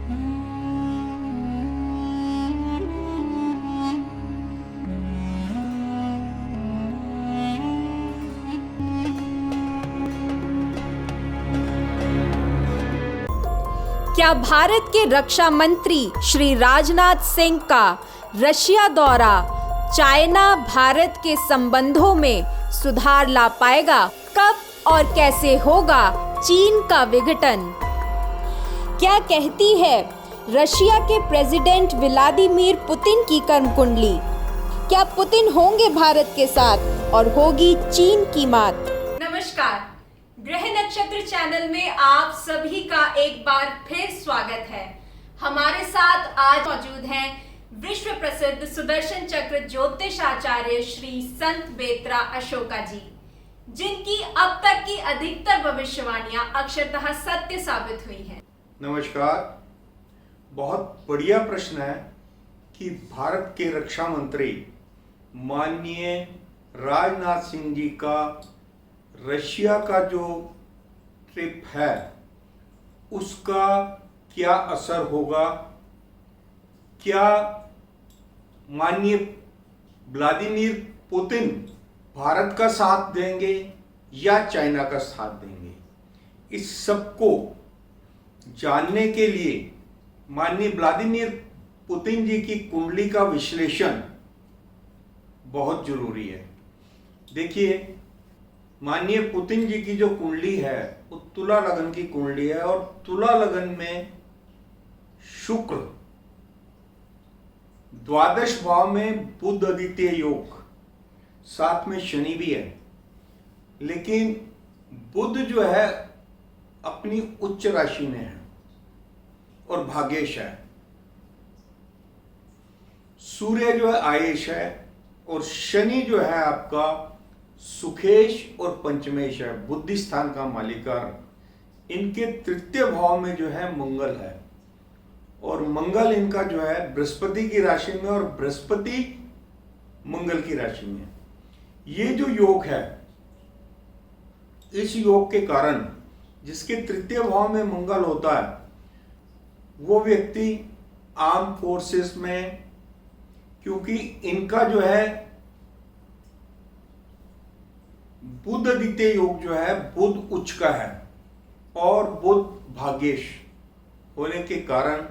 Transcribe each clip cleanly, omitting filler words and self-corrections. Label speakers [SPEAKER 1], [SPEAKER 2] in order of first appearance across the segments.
[SPEAKER 1] क्या भारत के रक्षा मंत्री श्री राजनाथ सिंह का रशिया दौरा चाइना भारत के संबंधों में सुधार ला पाएगा? कब और कैसे होगा चीन का विघटन? क्या कहती है रशिया के प्रेसिडेंट व्लादिमीर पुतिन की कर्म कुंडली? क्या पुतिन होंगे भारत के साथ और होगी चीन की मात? नमस्कार, ग्रह नक्षत्र चैनल में आप सभी का एक बार फिर स्वागत है। हमारे साथ आज मौजूद हैं विश्व प्रसिद्ध सुदर्शन चक्र ज्योतिष आचार्य श्री संत बेत्रा अशोका जी, जिनकी अब तक की अधिकतर भविष्यवाणियां अक्षरतः सत्य साबित हुई हैं।
[SPEAKER 2] नमस्कार, बहुत बढ़िया प्रश्न है कि भारत के रक्षा मंत्री माननीय राजनाथ सिंह जी का रशिया का जो ट्रिप है उसका क्या असर होगा। क्या माननीय व्लादिमीर पुतिन भारत का साथ देंगे या चाइना का साथ देंगे? इस सब को जानने के लिए माननीय व्लादिमीर पुतिन जी की कुंडली का विश्लेषण बहुत जरूरी है। देखिए, माननीय पुतिन जी की जो कुंडली है वो तुला लगन की कुंडली है और तुला लगन में शुक्र, द्वादश भाव में बुध आदित्य योग, साथ में शनि भी है। लेकिन बुध जो है अपनी उच्च राशि में है और भाग्येश है। सूर्य जो है आयेश है और शनि जो है आपका सुखेश और पंचमेश है, बुद्धि स्थान का मालिकर। इनके तृतीय भाव में जो है मंगल है और मंगल इनका जो है बृहस्पति की राशि में और बृहस्पति मंगल की राशि में। ये जो योग है, इस योग के कारण जिसके तृतीय भाव में मंगल होता है वो व्यक्ति आर्म फोर्सेस में, क्योंकि इनका जो है बुध आदित्य योग जो है बुध उच्च का है और बुध भाग्येश होने के कारण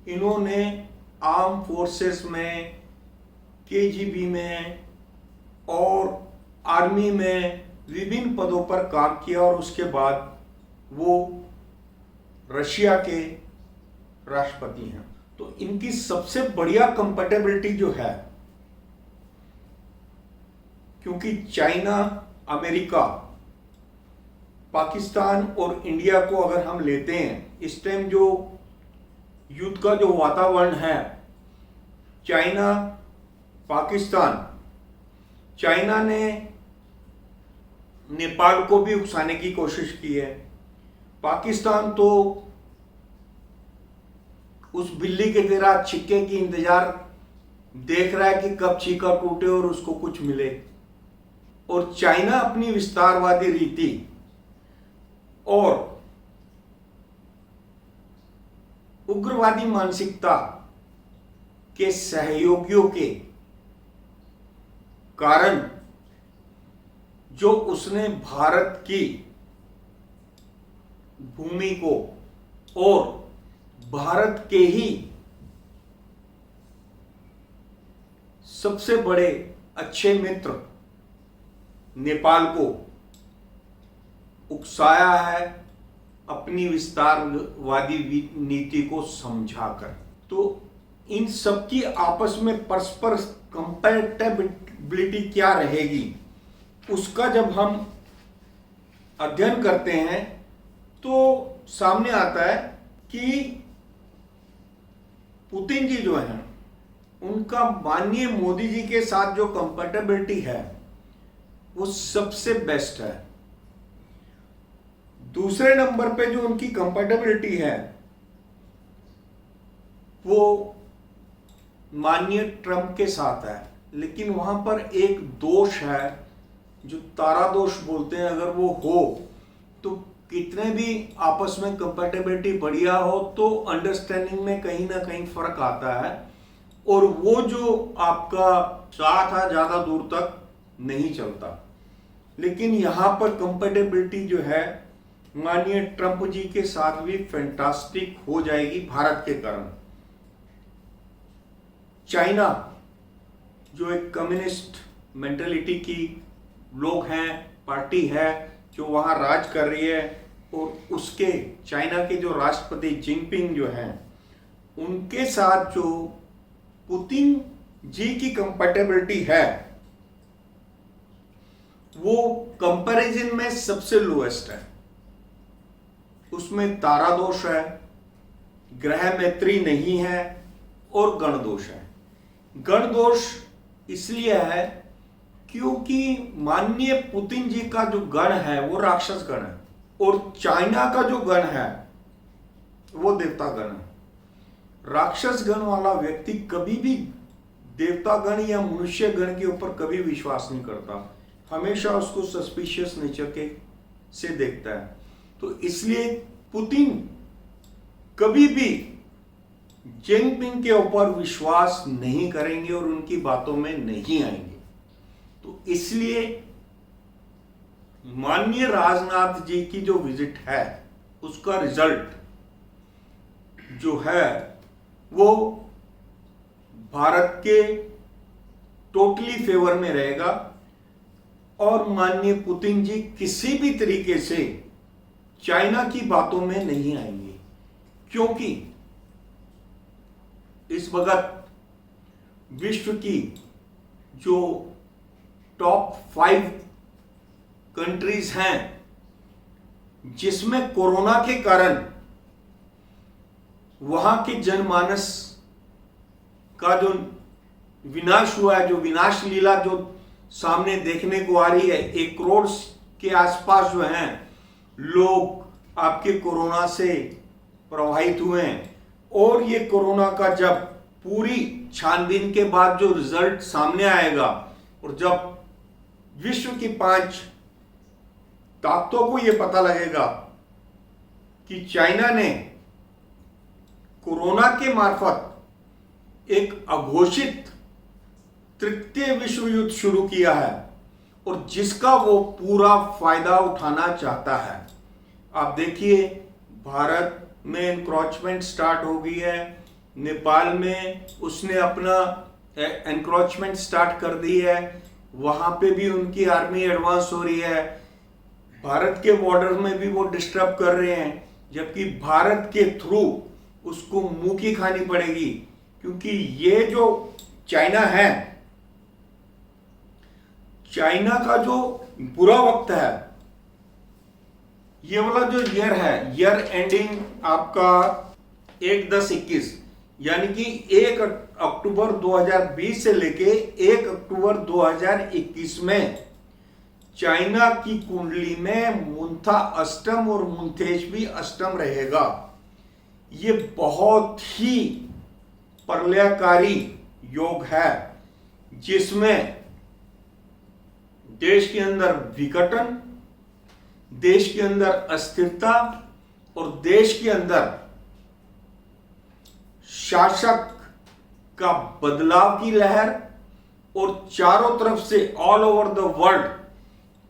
[SPEAKER 2] इन्होंने आर्म फोर्सेस में, केजीबी में और आर्मी में विभिन्न पदों पर काम किया और उसके बाद वो रशिया के राष्ट्रपति हैं। तो इनकी सबसे बढ़िया कंपैटिबिलिटी जो है, क्योंकि चाइना, अमेरिका, पाकिस्तान और इंडिया को अगर हम लेते हैं, इस टाइम जो युद्ध का जो वातावरण है, चाइना, पाकिस्तान, चाइना ने नेपाल को भी उकसाने की कोशिश की है। पाकिस्तान तो उस बिल्ली के तरह छिक्के की इंतजार देख रहा है कि कब चीका टूटे और उसको कुछ मिले। और चाइना अपनी विस्तारवादी रीति और उग्रवादी मानसिकता के सहयोगियों के कारण जो उसने भारत की भूमि को और भारत के ही सबसे बड़े अच्छे मित्र नेपाल को उकसाया है अपनी विस्तारवादी नीति को समझाकर। तो इन सबकी आपस में परस्पर कंपैटिबिलिटी क्या रहेगी उसका जब हम अध्ययन करते हैं तो सामने आता है कि पुतिन जी जो है उनका माननीय मोदी जी के साथ जो कंपैटिबिलिटी है वो सबसे बेस्ट है। दूसरे नंबर पे जो उनकी कंपैटिबिलिटी है वो माननीय ट्रंप के साथ है, लेकिन वहां पर एक दोष है जो तारा दोष बोलते हैं। अगर वो हो तो कितने भी आपस में कंपैटिबिलिटी बढ़िया हो तो अंडरस्टैंडिंग में कहीं ना कहीं फर्क आता है, और वो जो आपका साथ है ज्यादा दूर तक नहीं चलता। लेकिन यहां पर कंपैटिबिलिटी जो है माननीय ट्रंप जी के साथ भी फैंटास्टिक हो जाएगी भारत के कारण। चाइना जो एक कम्युनिस्ट मेंटेलिटी की लोग हैं, पार्टी है जो वहां राज कर रही है, और उसके चाइना के जो राष्ट्रपति जिनपिंग जो हैं उनके साथ जो पुतिन जी की कंपैटिबिलिटी है वो कंपैरिजन में सबसे लोएस्ट है। उसमें तारा दोष है, ग्रह मैत्री नहीं है और गण दोष है। गण दोष इसलिए है क्योंकि माननीय पुतिन जी का जो गण है वो राक्षस गण है, और चाइना का जो गण है वो देवता गण है। राक्षस गण वाला व्यक्ति कभी भी देवता गण या मनुष्य गण के ऊपर कभी विश्वास नहीं करता, हमेशा उसको सस्पिशियस नेचर के से देखता है। तो इसलिए पुतिन कभी भी जिनपिंग के ऊपर विश्वास नहीं करेंगे और उनकी बातों में नहीं आएंगे। तो इसलिए माननीय राजनाथ जी की जो विजिट है उसका रिजल्ट जो है वो भारत के टोटली फेवर में रहेगा, और माननीय पुतिन जी किसी भी तरीके से चाइना की बातों में नहीं आएंगे, क्योंकि इस वक्त विश्व की जो टॉप 5 कंट्रीज हैं जिसमें कोरोना के कारण वहां के जनमानस का जो विनाश हुआ है, जो विनाश लीला जो सामने देखने को आ रही है, 1 करोड़ के आसपास जो हैं लोग आपके कोरोना से प्रभावित हुए हैं, और ये कोरोना का जब पूरी छानबीन के बाद जो रिजल्ट सामने आएगा और जब विश्व की 5 ताकतों को यह पता लगेगा कि चाइना ने कोरोना के मार्फत एक अघोषित तृतीय विश्व युद्ध शुरू किया है और जिसका वो पूरा फायदा उठाना चाहता है। आप देखिए भारत में एनक्रोचमेंट स्टार्ट हो गई है, नेपाल में उसने अपना एनक्रोचमेंट स्टार्ट कर दी है, वहां पे भी उनकी आर्मी एडवांस हो रही है, भारत के बॉर्डर में भी वो डिस्टर्ब कर रहे हैं, जबकि भारत के थ्रू उसको मुंह की खानी पड़ेगी, क्योंकि ये जो चाइना है, चाइना का जो बुरा वक्त है, ये वाला जो ईयर है, ईयर एंडिंग आपका 1/10/21 यानी कि 1 अक्टूबर 2020 से लेके 1 अक्टूबर 2021 में चाइना की कुंडली में मुंथा अष्टम और मुंथेश भी अष्टम रहेगा। ये बहुत ही प्रलयकारी योग है जिसमें देश के अंदर विघटन, देश के अंदर अस्थिरता और देश के अंदर शासक का बदलाव की लहर, और चारों तरफ से all over the world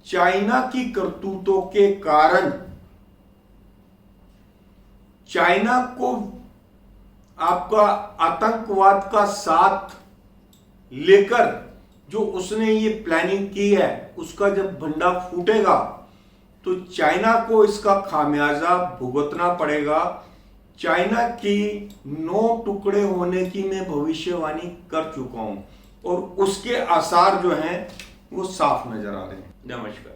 [SPEAKER 2] China की करतूतों के कारण चाइना को आपका आतंकवाद का साथ लेकर जो उसने ये प्लानिंग की है उसका जब भंडा फूटेगा तो चाइना को इसका खामियाजा भुगतना पड़ेगा। चाइना की 9 टुकड़े होने की मैं भविष्यवाणी कर चुका हूं और उसके आसार जो हैं वो साफ नजर आ रहे हैं। नमस्कार।